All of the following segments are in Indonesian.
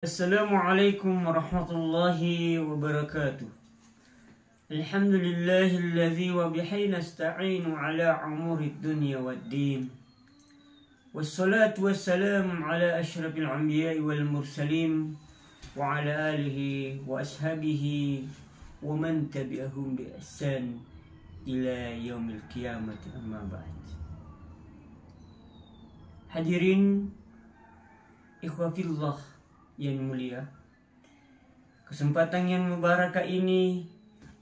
Assalamualaikum warahmatullahi wabarakatuh. Alhamdulillahilladzi wa bihi nasta'inu ala umuri dunya waddin. Wassalatu wassalamu ala asyrafil anbiya'i wal mursalin wa ala alihi wa ashabihi wa man tabi'ahum bi ihsan ila yaumil qiyamati, amma ba'd. Hadirin ikhwafillah yang mulia, kesempatan yang mubarakah ini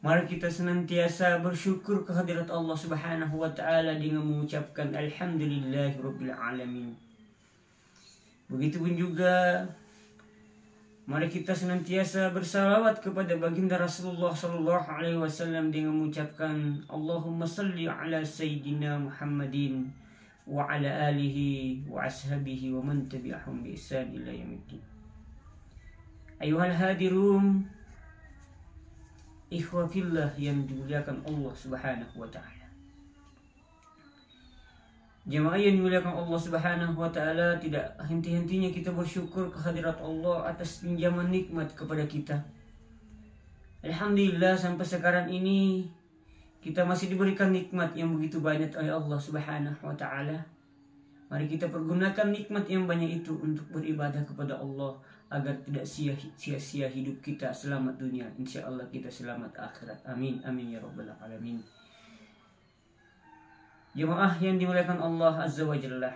mari kita senantiasa bersyukur kehadirat Allah Subhanahu wa taala dengan mengucapkan alhamdulillahirabbil alamin. Begitupun juga mari kita senantiasa bersalawat kepada baginda Rasulullah sallallahu alaihi wasallam dengan mengucapkan Allahumma salli ala sayyidina Muhammadin wa ala alihi wa ashabihi wa man tabi'ahum bi ihsan ila yaumiddin. Ayuhal hadirun, ikhwafillah yang dimuliakan Allah Subhanahu wa taala. Jemaah yang dimuliakan Allah Subhanahu wa taala, tidak henti-hentinya kita bersyukur kehadirat Allah atas pinjaman nikmat kepada kita. Alhamdulillah sampai sekarang ini kita masih diberikan nikmat yang begitu banyak oleh Allah Subhanahu wa taala. Mari kita pergunakan nikmat yang banyak itu untuk beribadah kepada Allah agar tidak sia-sia hidup kita, selamat dunia, insya Allah kita selamat akhirat. Amin, amin ya rabbal alamin. Jemaah yang dimuliakan Allah Azza wa Jalla,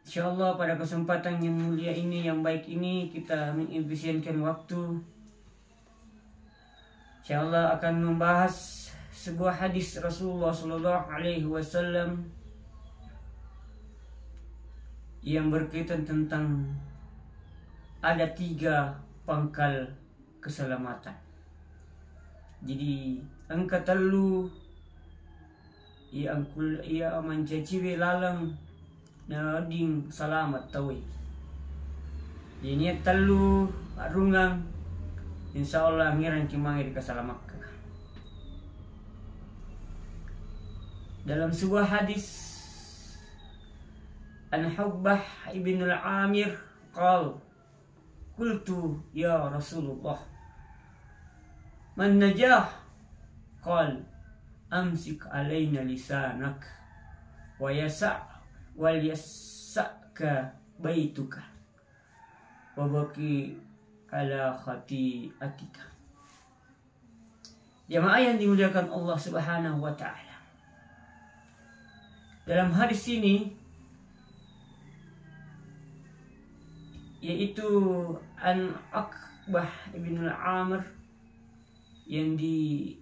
insya Allah pada kesempatan yang mulia ini, yang baik ini, kita mengefisienkan waktu. Insya Allah akan membahas sebuah hadis Rasulullah Sallallahu Alaihi Wasallam yang berkaitan tentang ada 3 pangkal keselamatan. Jadi angka telu ia mencaciwe lalang nading selamat tawi. Ini telu rungang insyaallah ngiran kimangir kesalamakka. Dalam sebuah hadis An Hubbah ibn al-Amir qala qultu ya Rasulullah man najah, qal amsik alaina lisanak wa yasa'ka baituka wa baki ala khati'atika. Jemaah yang dimuliakan Allah Subhanahu wa taala, dalam hadis ini yaitu An Uqbah ibn al-Amir yang di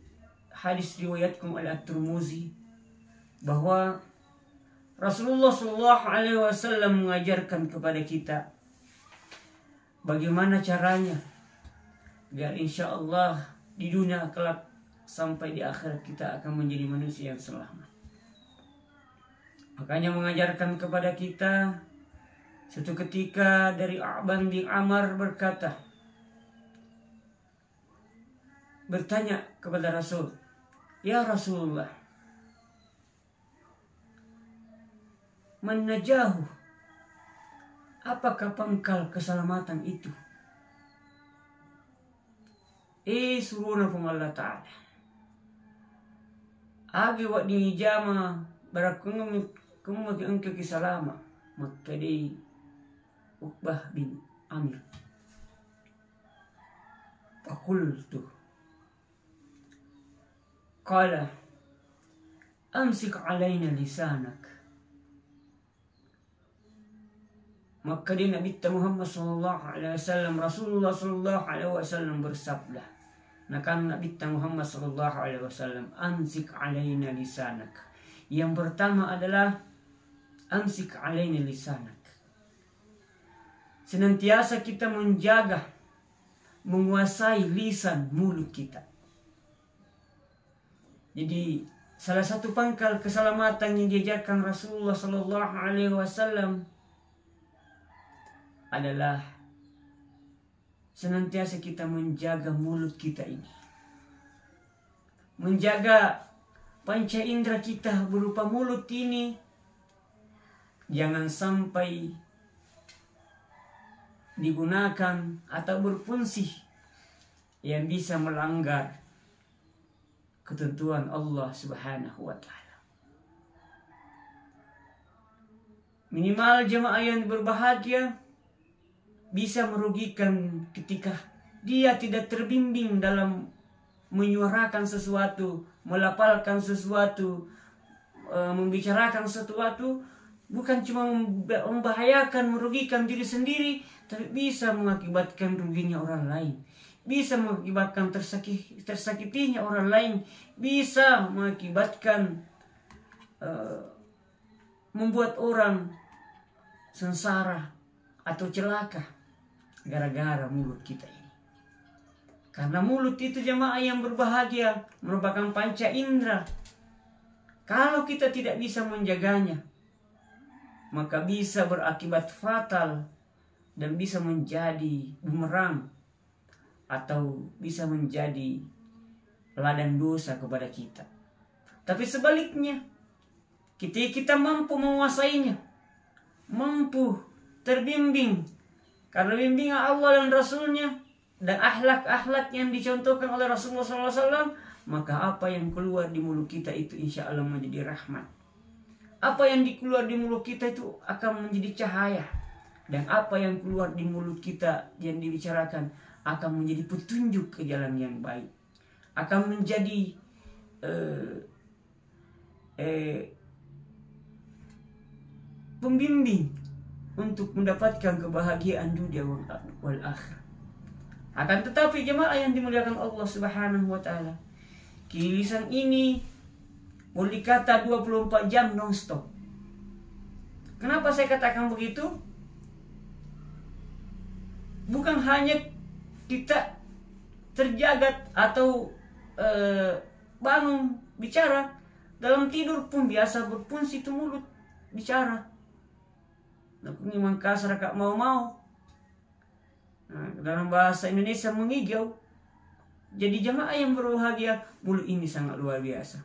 hadis riwayatkan oleh At-Tirmizi, bahwa Rasulullah sallallahu alaihi wasallam mengajarkan kepada kita bagaimana caranya agar insya Allah di dunia kelak sampai di akhirat kita akan menjadi manusia yang selamat. Makanya mengajarkan kepada kita, suatu ketika dari A'ban bin Amr bertanya kepada Rasul, ya Rasulullah, man najahu, apakah pangkal keselamatan itu? Suruna pun Allah Ta'ala agi wak di jama barakungum engke kisalama, maka di Uqbah bin Amir faqultu qala amsik alaina lisanak. Maka di Nabi Muhammad sallallahu alaihi wasallam, Rasulullah sallallahu alaihi wasallam bersabda, nakan Nabi Muhammad sallallahu alaihi wasallam, amsik alaina lisanak. Yang pertama adalah amsik alaina lisanak. Senantiasa kita menjaga, menguasai lisan, mulut kita. Jadi salah satu pangkal keselamatan yang diajarkan Rasulullah sallallahu alaihi wasallam adalah senantiasa kita menjaga mulut kita ini. Menjaga panca indera kita berupa mulut ini, jangan sampai digunakan atau berfungsi yang bisa melanggar ketentuan Allah Subhanahu wa taala. Minimal jemaah yang berbahagia bisa merugikan ketika dia tidak terbimbing dalam menyuarakan sesuatu, melafalkan sesuatu, membicarakan sesuatu, bukan cuma membahayakan, merugikan diri sendiri, tapi bisa mengakibatkan ruginya orang lain, bisa mengakibatkan tersakitinya orang lain, bisa mengakibatkan membuat orang sengsara atau celaka gara-gara mulut kita ini. Karena mulut itu jemaah yang berbahagia merupakan panca indera. Kalau kita tidak bisa menjaganya, maka bisa berakibat fatal dan bisa menjadi bumerang atau bisa menjadi ladang dosa kepada kita. Tapi sebaliknya, kita mampu menguasainya, mampu terbimbing karena bimbingan Allah dan Rasulnya dan akhlak-akhlak yang dicontohkan oleh Rasulullah SAW, maka apa yang keluar di mulut kita itu insya Allah menjadi rahmat. Apa yang keluar di mulut kita itu akan menjadi cahaya, dan apa yang keluar di mulut kita yang dibicarakan akan menjadi petunjuk ke jalan yang baik, akan menjadi pembimbing untuk mendapatkan kebahagiaan dunia wal akhirah. Akan tetapi jemaah yang dimuliakan Allah Subhanahu wa taala, lisan ini boleh dikata 24 jam non-stop. Kenapa saya katakan begitu? Bukan hanya kita terjaga atau bangun bicara, dalam tidur pun biasa berfungsi itu mulut bicara. Memang kasar kak mau-mau. Nah, dalam bahasa Indonesia mengigau. Jadi jemaah yang berbahagia, mulut ini sangat luar biasa.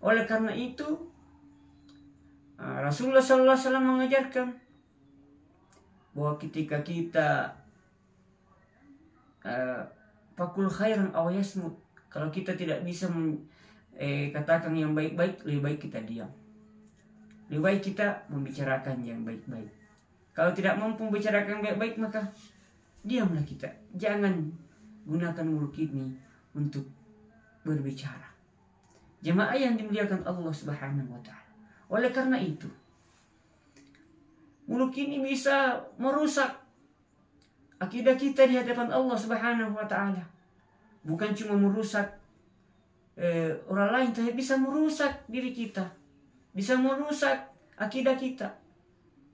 Oleh karena itu, Rasulullah SAW mengajarkan bahwa ketika kita fakul khairan aw yasmut, kalau kita tidak bisa katakan yang baik-baik, lebih baik kita diam. Lebih baik kita membicarakan yang baik-baik. Kalau tidak mampu membicarakan baik-baik, maka diamlah kita. Jangan gunakan mulut ini untuk berbicara. Jemaah yang dimuliakan Allah Subhanahu wa taala. Oleh karena itu, mulut ini bisa merusak akidah kita di hadapan Allah Subhanahu wa taala. Bukan cuma merusak orang lain, tapi bisa merusak diri kita. Bisa merusak akidah kita.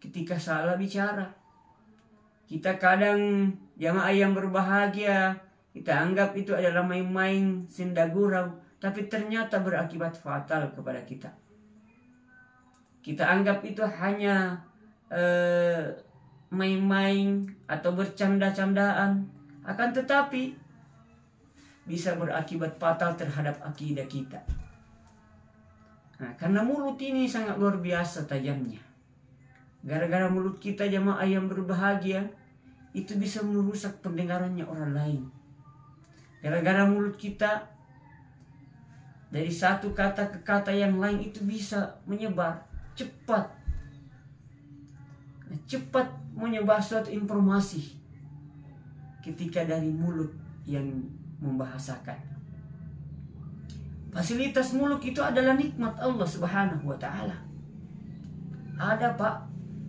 Ketika salah bicara, kita kadang jamaah yang berbahagia, kita anggap itu adalah main-main senda gurau, tapi ternyata berakibat fatal kepada kita. Kita anggap itu hanya main-main atau bercanda-candaan, akan tetapi bisa berakibat fatal terhadap akidah kita. Nah, karena mulut ini sangat luar biasa tajamnya. Gara-gara mulut kita jamaah yang berbahagia, itu bisa merusak pendengarannya orang lain. Gara-gara mulut kita, dari satu kata ke kata yang lain itu bisa menyebar cepat. Cepat menyebar suatu informasi ketika dari mulut yang membahasakan. Fasilitas mulut itu adalah nikmat Allah Subhanahu wa taala. Ada Pak,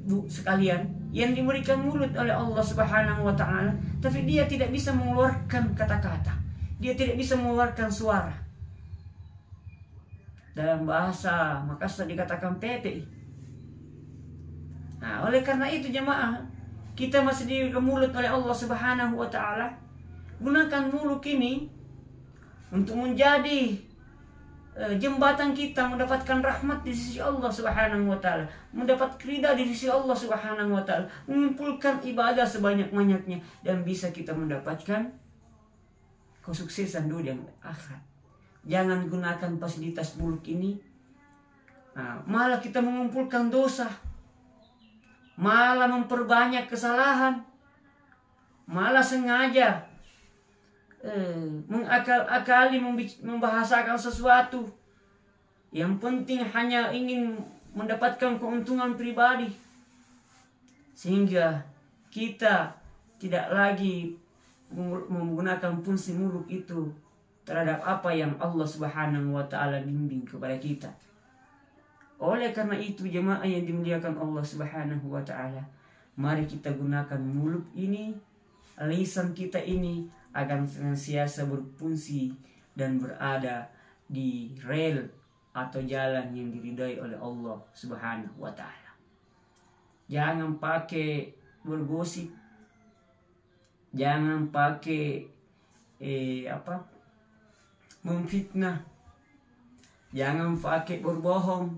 Bu sekalian, yang diberikan mulut oleh Allah Subhanahu wa taala, tapi dia tidak bisa mengeluarkan kata-kata. Dia tidak bisa mengeluarkan suara. Dalam bahasa Makassar dikatakan pepe. Nah, oleh karena itu jemaah, kita masih diberikan mulut oleh Allah Subhanahu wa taala. Gunakan mulut ini untuk menjadi jembatan kita mendapatkan rahmat di sisi Allah Subhanahu wa taala, mendapat ridha di sisi Allah Subhanahu wa taala, mengumpulkan ibadah sebanyak-banyaknya, dan bisa kita mendapatkan kesuksesan dunia dan akhirat. Jangan gunakan fasilitas mulut ini, malah kita mengumpulkan dosa, malah memperbanyak kesalahan, malah sengaja mengakal-akali, membahasakan sesuatu yang penting hanya ingin mendapatkan keuntungan pribadi, sehingga kita tidak lagi menggunakan fungsi mulut itu terhadap apa yang Allah Subhanahu wa taala bimbing kepada kita. Oleh karena itu, jemaah yang dimuliakan Allah Subhanahu wa taala, mari kita gunakan mulut ini, lisan kita ini agar senantiasa berfungsi dan berada di rel atau jalan yang diridai oleh Allah Subhanahu wa taala. Jangan pakai bergosip, jangan pakai memfitnah, jangan pakai berbohong.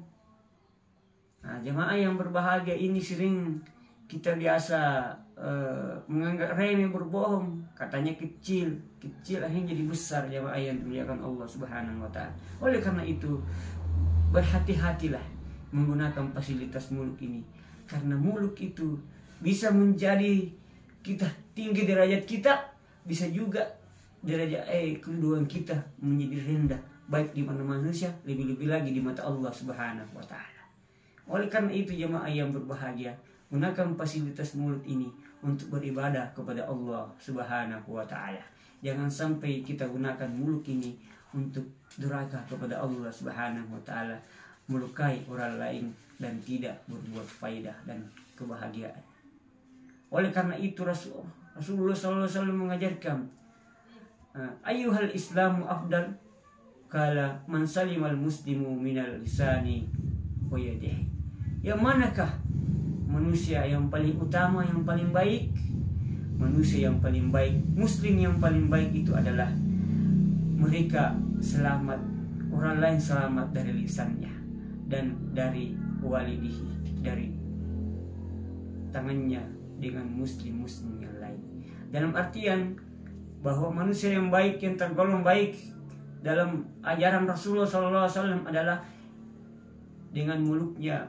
Nah, jemaah yang berbahagia ini sering kita biasa menganggap remeh berbohong, katanya kecil akhirnya jadi besar, jemaah yang dimuliakan Allah Subhanahu wa taala. Oleh karena itu, berhati-hatilah menggunakan fasilitas mulut ini, karena mulut itu bisa menjadi kita tinggi derajat kita, bisa juga derajat kedudukan kita menjadi rendah, baik di mana manusia, lebih-lebih lagi di mata Allah Subhanahu wa taala. Oleh karena itu, jemaah yang berbahagia, gunakan fasilitas mulut ini untuk beribadah kepada Allah Subhanahu wa taala. Jangan sampai kita gunakan mulut ini untuk durhaka kepada Allah Subhanahu wa taala, melukai orang lain dan tidak berbuat faedah dan kebahagiaan. Oleh karena itu, Rasulullah SAW mengajarkan, ayyuhal islamu afdal kala man salimal muslimu minal lisani wa yadihi. Yang manakah manusia yang paling utama, yang paling baik? Manusia yang paling baik, muslim yang paling baik itu adalah mereka selamat, orang lain selamat dari lisannya dan dari walidihi, dari tangannya dengan muslim yang lain. Dalam artian bahwa manusia yang baik, yang tergolong baik dalam ajaran Rasulullah SAW adalah dengan mulutnya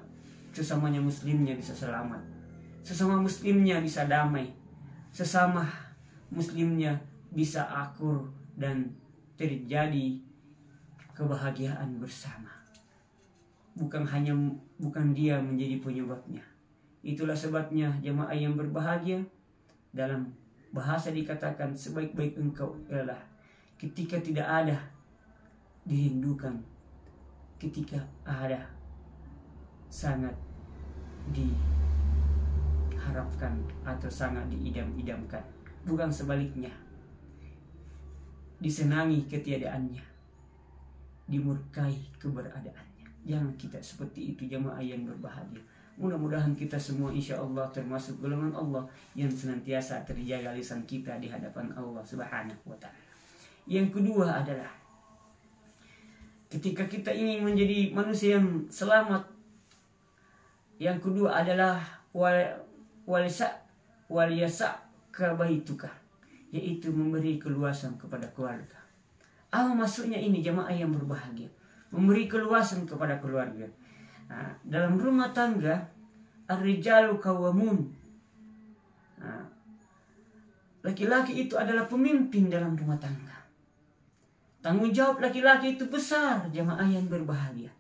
sesamanya muslimnya bisa selamat, sesama muslimnya bisa damai, sesama muslimnya bisa akur dan terjadi kebahagiaan bersama. Bukan dia menjadi penyebabnya. Itulah sebabnya jemaah yang berbahagia, dalam bahasa dikatakan sebaik-baik engkau adalah ketika tidak ada dirindukan, ketika ada sangat diharapkan atau sangat diidam-idamkan. Bukan sebaliknya, disenangi ketiadaannya, dimurkai keberadaannya. Jangan kita seperti itu, jemaah yang berbahagia. Mudah-mudahan kita semua insya Allah termasuk golongan Allah yang senantiasa terjaga lisan kita di hadapan Allah Subhanahu wa taala. Yang kedua adalah ketika kita ingin menjadi manusia yang selamat, yang kedua adalah waliyasa kabaituka, yaitu memberi keluasan kepada keluarga. Apa maksudnya ini, jemaah yang berbahagia? Memberi keluasan kepada keluarga. Nah, dalam rumah tangga, ar-rijalu qawwamun. Nah, laki-laki itu adalah pemimpin dalam rumah tangga. Tanggung jawab laki-laki itu besar, jemaah yang berbahagia.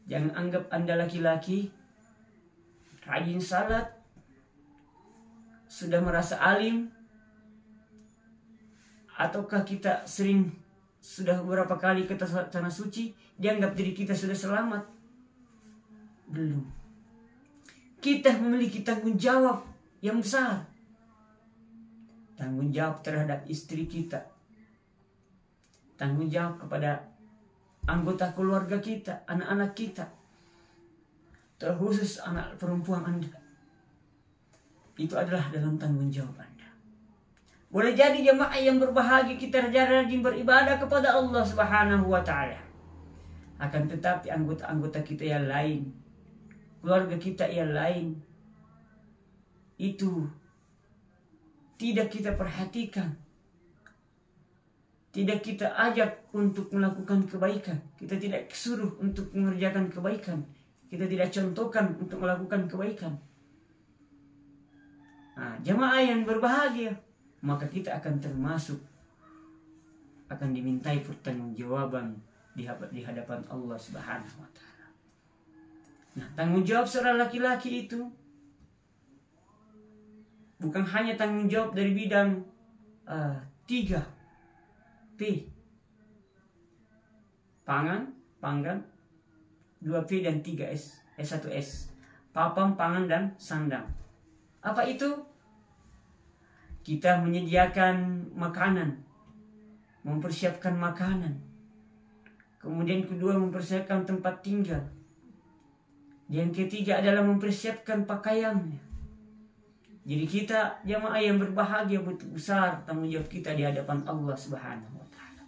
Jangan anggap Anda laki-laki rajin salat, sudah merasa alim, ataukah kita sudah beberapa kali ke tanah suci, dianggap diri kita sudah selamat. Belum. Kita memiliki tanggung jawab yang besar. Tanggung jawab terhadap istri kita, tanggung jawab kepada anggota keluarga kita, anak-anak kita, terkhusus anak perempuan Anda. Itu adalah dalam tanggung jawab Anda. Boleh jadi jemaah yang berbahagia kita rajin beribadah kepada Allah Subhanahu wa taala. Akan tetapi anggota-anggota kita yang lain, keluarga kita yang lain, itu tidak kita perhatikan, tidak kita ajak untuk melakukan kebaikan, kita tidak suruh untuk mengerjakan kebaikan, kita tidak contohkan untuk melakukan kebaikan. Jamaah yang berbahagia, maka kita akan termasuk akan dimintai pertanggungjawaban di hadapan Allah Subhanahu wa taala. Nah, tanggung jawab seorang laki-laki itu bukan hanya tanggung jawab dari bidang 3P. Panggan, 2P dan 3S, S1S. Papan, pangan, dan sandang. Apa itu? Kita menyediakan makanan, mempersiapkan makanan. Kemudian kedua, mempersiapkan tempat tinggal. Yang ketiga adalah mempersiapkan pakaiannya. Jadi kita jamaah yang berbahagia, betul besar tanggung jawab kita di hadapan Allah Subhanahu wa taala.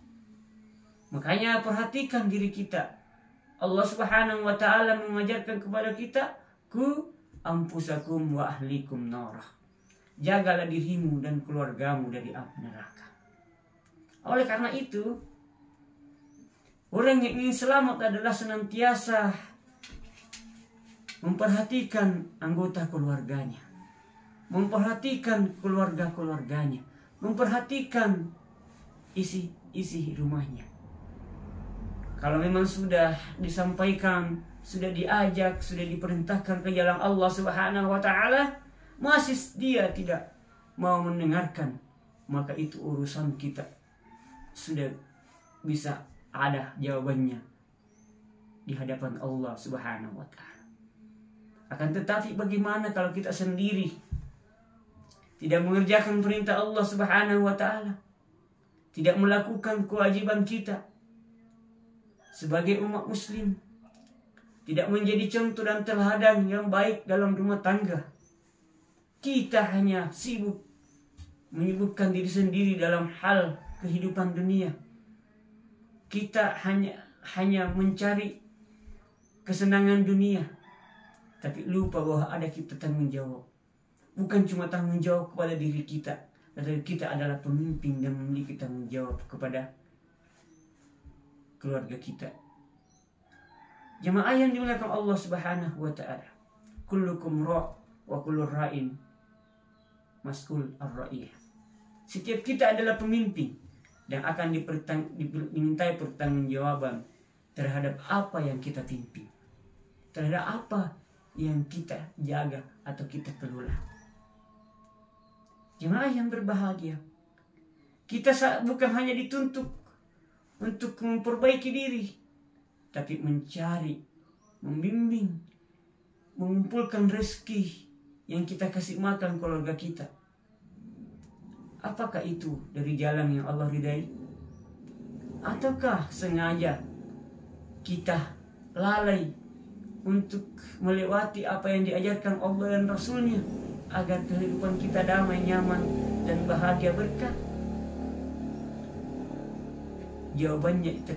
Makanya perhatikan diri kita. Allah Subhanahu wa taala mengajarkan kepada kita, ku ampusakum wa ahlikum narah. Jagalah dirimu dan keluargamu dari api neraka. Oleh karena itu, orang yang ingin selamat adalah senantiasa memperhatikan anggota keluarganya, memperhatikan keluarga-keluarganya, memperhatikan isi rumahnya. Kalau memang sudah disampaikan, sudah diajak, sudah diperintahkan ke jalan Allah Subhanahu wa taala, masih dia tidak mau mendengarkan, maka itu urusan kita sudah bisa ada jawabannya di hadapan Allah Subhanahu wa taala. Akan tetapi bagaimana kalau kita sendiri tidak mengerjakan perintah Allah Subhanahu wa taala, tidak melakukan kewajiban kita sebagai umat muslim, tidak menjadi contoh dan teladan yang baik dalam rumah tangga. Kita hanya sibuk menyibukkan diri sendiri dalam hal kehidupan dunia. Kita hanya mencari kesenangan dunia, tapi lupa bahwa ada kita tanggung jawab. Bukan cuma tanggung jawab kepada diri kita, tetapi kita adalah pemimpin dan memiliki tanggung jawab kepada keluarga kita. Jamaah yang dimuliakan Allah Subhanahu wa taala. Kullukum ra' wa kullur ra'in mas'ul ar-ra'iyah. Setiap kita adalah pemimpin dan akan dimintai pertanggungjawaban terhadap apa yang kita pimpin, terhadap apa yang kita jaga atau kita kelola. Jemaah yang berbahagia, kita bukan hanya dituntut untuk memperbaiki diri, tapi mencari, membimbing, mengumpulkan rezeki yang kita kasih makan keluarga kita. Apakah itu dari jalan yang Allah ridai? Ataukah sengaja kita lalai untuk melewati apa yang diajarkan Allah dan Rasulnya agar kehidupan kita damai, nyaman, dan bahagia berkah? Jawabannya itu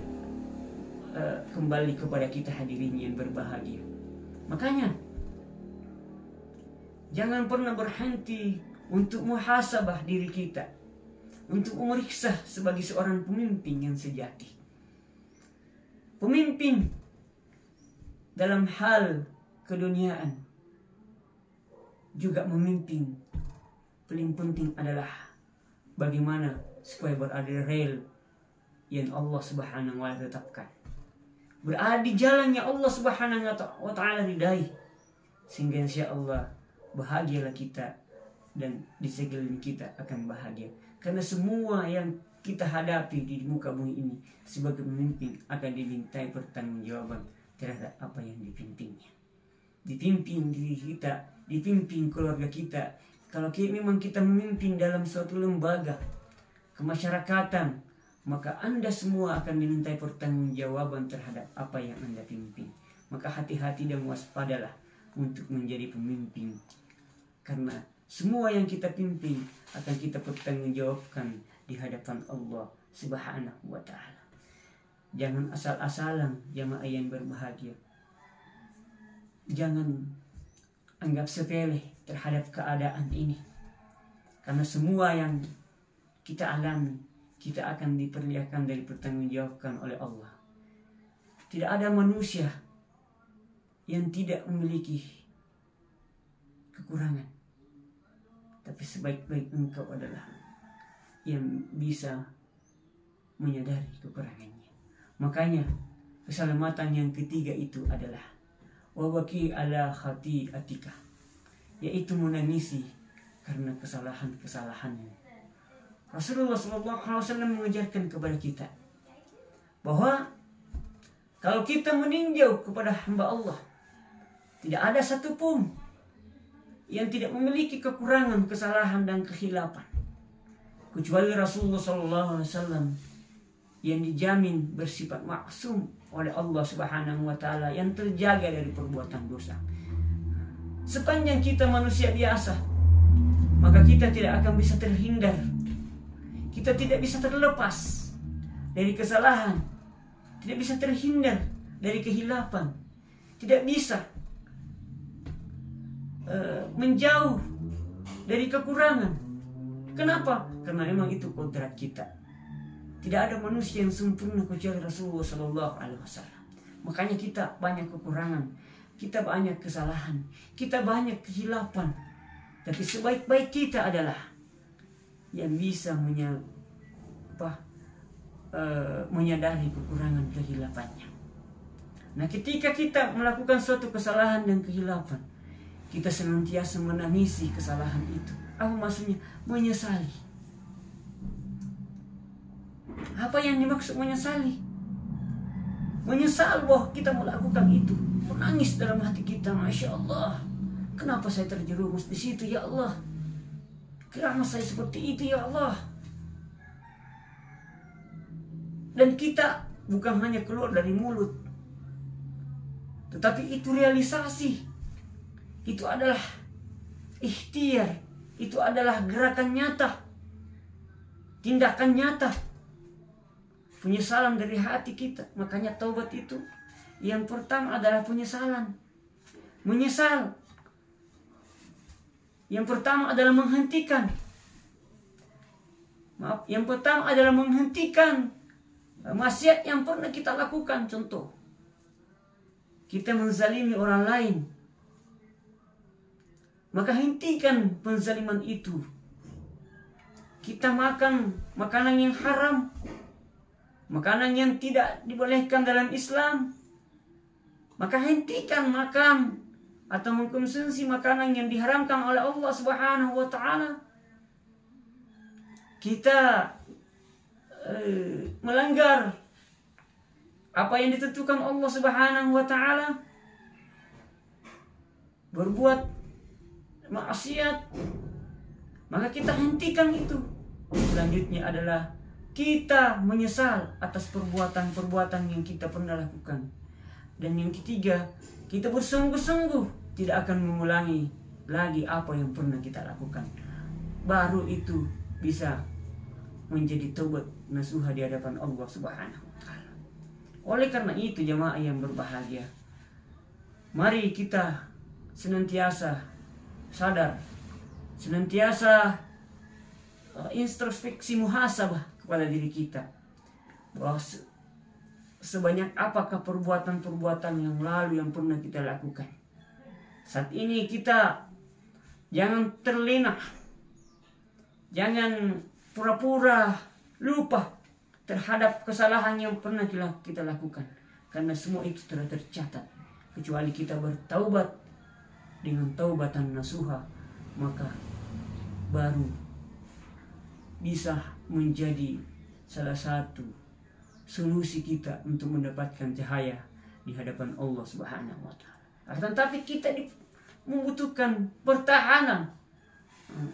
kembali kepada kita hadirin yang berbahagia. Makanya jangan pernah berhenti untuk muhasabah diri kita, untuk memeriksa sebagai seorang pemimpin yang sejati. Pemimpin dalam hal keduniaan, juga memimpin paling penting adalah bagaimana supaya berada di rel yang Allah Subhanahu wa taala tetapkan, berada di jalan yang Allah Subhanahu wa taala ridai, sehingga insyaallah bahagialah kita dan di sekeliling kita akan bahagia. Karena semua yang kita hadapi di muka bumi ini sebagai pemimpin akan dimintai pertanggungjawaban terhadap apa yang dipimpinnya. Dipimpin diri kita, dipimpin keluarga kita. Kalau memang kita memimpin dalam suatu lembaga kemasyarakatan, maka Anda semua akan dimintai pertanggungjawaban terhadap apa yang Anda pimpin. Maka hati-hati dan waspadalah untuk menjadi pemimpin. Karena semua yang kita pimpin akan kita pertanggungjawabkan di hadapan Allah Subhanahu wa taala. Jangan asal-asalan jamaah yang berbahagia. Jangan anggap sepele terhadap keadaan ini. Karena semua yang kita alami, kita akan diperlihatkan dan dipertanggungjawabkan oleh Allah. Tidak ada manusia yang tidak memiliki kekurangan. Tapi sebaik-baik engkau adalah yang bisa menyadari kekurangannya. Makanya keselamatan yang ketiga itu adalah wabaki ala khati'atika, yaitu menangisi karena kesalahan-kesalahanmu. Rasulullah SAW mengajarkan kepada kita bahwa kalau kita meninjau kepada hamba Allah, tidak ada satupun yang tidak memiliki kekurangan, kesalahan dan kehilapan, kecuali Rasulullah SAW yang dijamin bersifat maksum oleh Allah Subhanahu wa Ta'ala, yang terjaga dari perbuatan dosa. Sepanjang kita manusia biasa, maka kita tidak akan bisa terhindar, kita tidak bisa terlepas dari kesalahan, tidak bisa terhindar dari kehilapan, tidak bisa menjauh dari kekurangan. Kenapa? Karena memang itu kodrat kita. Tidak ada manusia yang sempurna kecuali Rasulullah SAW. Makanya kita banyak kekurangan, kita banyak kesalahan, kita banyak kehilapan. Tapi sebaik-baik kita adalah yang bisa menyadari kekurangan kehilapannya. Nah, ketika kita melakukan suatu kesalahan dan kehilapan, kita senantiasa menangisi kesalahan itu. Apa maksudnya? Menyesali. Apa yang dimaksud menyesali? Menyesal bahwa kita melakukan itu. Menangis dalam hati kita, Masya Allah, kenapa saya terjerumus di situ ya Allah? Kenapa saya seperti itu ya Allah? Dan kita bukan hanya keluar dari mulut, tetapi itu realisasi. Itu adalah ikhtiar, itu adalah gerakan nyata, tindakan nyata, penyesalan dari hati kita. Makanya taubat itu yang pertama adalah penyesalan. Menyesal yang pertama adalah menghentikan. Yang pertama adalah menghentikan maksiat yang pernah kita lakukan. Contoh, kita menzalimi orang lain, maka hentikan penzaliman itu. Kita makan makanan yang haram, makanan yang tidak dibolehkan dalam Islam, maka hentikan makan atau mengkonsumsi makanan yang diharamkan oleh Allah Subhanahu wa Ta'ala. Kita melanggar apa yang ditentukan Allah Subhanahu wa Ta'ala, berbuat maksiat, maka kita hentikan itu. Selanjutnya adalah kita menyesal atas perbuatan-perbuatan yang kita pernah lakukan. Dan yang ketiga, kita bersungguh-sungguh tidak akan mengulangi lagi apa yang pernah kita lakukan. Baru itu bisa menjadi taubat nasuha di hadapan Allah Subhanahu wa Ta'ala. Oleh karena itu, jamaah yang berbahagia, mari kita senantiasa sadar, senantiasa introspeksi muhasabah kepada diri kita, bahwa sebanyak apakah perbuatan-perbuatan yang lalu yang pernah kita lakukan. Saat ini kita jangan terlena, jangan pura-pura lupa terhadap kesalahan yang pernah kita lakukan, karena semua itu telah tercatat. Kecuali kita bertaubat dengan taubatan nasuha, maka baru bisa menjadi salah satu solusi kita untuk mendapatkan cahaya di hadapan Allah Subhanahu wa Ta'ala. Akan tetapi kita membutuhkan pertahanan,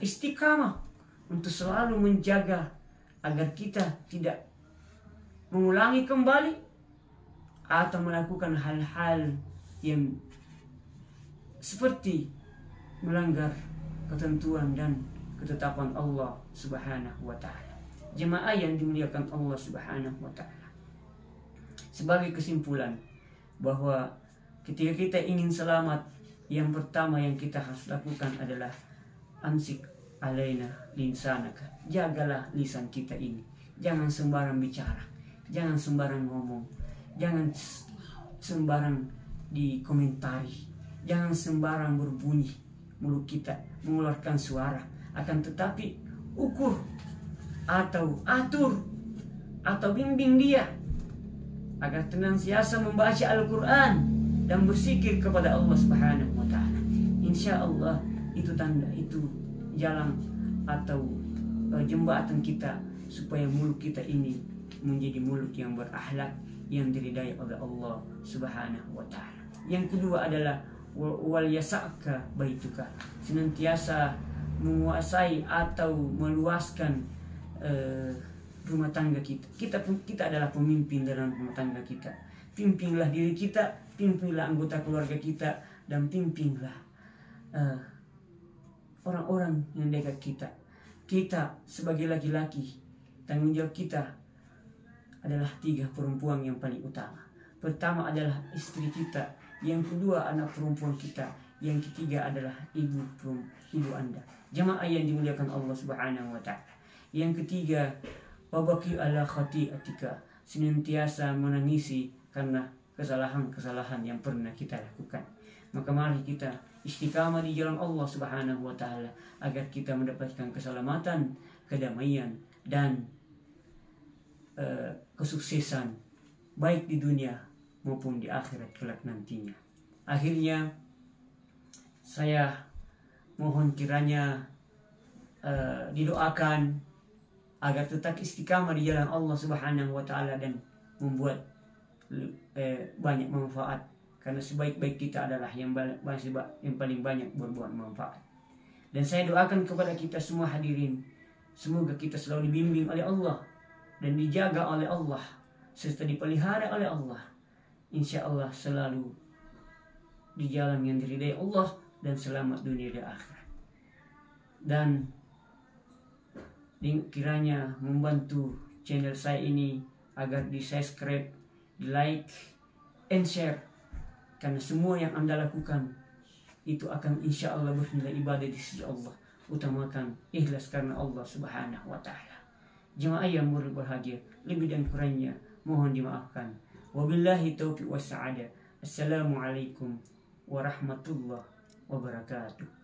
istiqamah, untuk selalu menjaga agar kita tidak mengulangi kembali atau melakukan hal-hal yang seperti melanggar ketentuan dan ketetapan Allah Subhanahu wa Ta'ala. Jemaah yang dimuliakan Allah Subhanahu wa Ta'ala, sebagai kesimpulan bahwa ketika kita ingin selamat, yang pertama yang kita harus lakukan adalah amsik alaina linsanaka. Jagalah lisan kita ini, jangan sembarang bicara, jangan sembarang ngomong, jangan sembarang dikomentari, jangan sembarang berbunyi mulut kita, mengeluarkan suara Akan tetapi ukur atau atur atau bimbing dia agar senantiasa membaca Al-Quran dan berzikir kepada Allah Subhanahu wa Ta'ala. Insya Allah itu tanda, itu jalan atau jembatan kita supaya mulut kita ini menjadi mulut yang berakhlak, yang diridai oleh Allah Subhanahu wa Ta'ala. Yang kedua adalah wal yasa'ka baituka, senantiasa menguasai atau meluaskan rumah tangga kita. Kita adalah pemimpin dalam rumah tangga kita. Pimpinlah diri kita, pimpinlah anggota keluarga kita, dan pimpinlah orang-orang yang dekat kita. Kita sebagai laki-laki, tanggung jawab kita adalah 3 perempuan yang paling utama. Pertama adalah istri kita, yang kedua anak perempuan kita, yang ketiga adalah ibu Anda. Jamaah yang dimuliakan Allah Subhanahu wa Ta'ala. Yang ketiga, wabaki ala khati'atika, senantiasa menangisi karena kesalahan-kesalahan yang pernah kita lakukan. Maka mari kita istiqamah di jalan Allah Subhanahu wa Ta'ala agar kita mendapatkan keselamatan, kedamaian, dan kesuksesan baik di dunia maupun di akhirat kelak nantinya. Akhirnya saya mohon kiranya didoakan agar tetap istiqamah di jalan Allah Subhanahu wa Ta'ala dan membuat banyak manfaat, karena sebaik-baik kita adalah yang paling banyak berbuat manfaat. Dan saya doakan kepada kita semua hadirin, semoga kita selalu dibimbing oleh Allah dan dijaga oleh Allah serta dipelihara oleh Allah. Insya Allah selalu di jalan yang diridai Allah dan selamat dunia dan akhirat. Dan kiranya membantu channel saya ini agar di subscribe, di like, and share, karena semua yang Anda lakukan itu akan insya Allah bernilai ibadah di sisi Allah. Utamakan ikhlas karena Allah Subhanahu wa Ta'ala. Jemaah yang berbahagia, lebih dan kurangnya mohon dimaafkan. Wabillahi taufiq was sa'adah. Assalamualaikum warahmatullahi wabarakatuh.